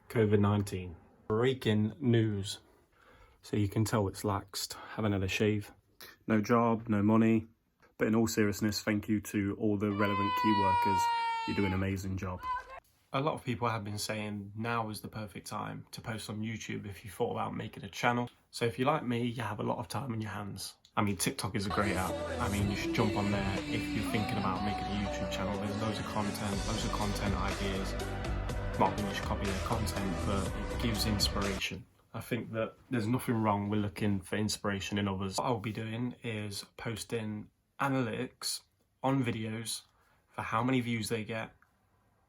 COVID-19. Breaking news. So you can tell it's laxed. Haven't had a shave. No job, no money. But in all seriousness, thank you to all the relevant key workers. You do an amazing job. A lot of people have been saying now is the perfect time to post on YouTube if you thought about making a channel. So if you're like me, you have a lot of time on your hands. I mean, TikTok is a great app. I mean, you should jump on there if you're thinking about making a YouTube channel. There's loads of content ideas. Not that you should copy their content, but it gives inspiration. I think that there's nothing wrong with looking for inspiration in others. What I'll be doing is posting analytics on videos for how many views they get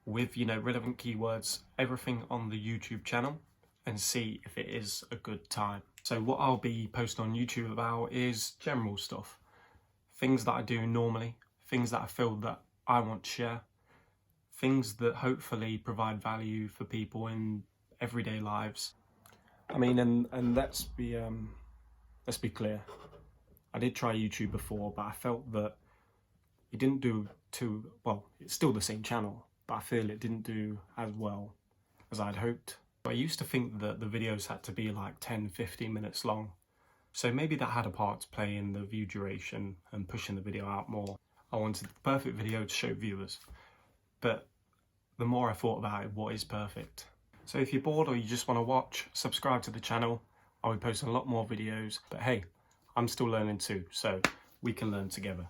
with, relevant keywords, everything on the YouTube channel, and see if it is a good time. So what I'll be posting on YouTube about is general stuff. Things that I do normally, things that I feel that I want to share, things that hopefully provide value for people in everyday lives. I mean, and let's be clear. I did try YouTube before, but I felt that it didn't do too well. It's still the same channel, but I feel it didn't do as well as I'd hoped. I used to think that the videos had to be like 10-15 minutes long. So maybe that had a part to play in the view duration and pushing the video out more. I wanted the perfect video to show viewers. But the more I thought about it, what is perfect? So if you're bored or you just want to watch, subscribe to the channel. I'll be posting a lot more videos. But hey, I'm still learning too, so we can learn together.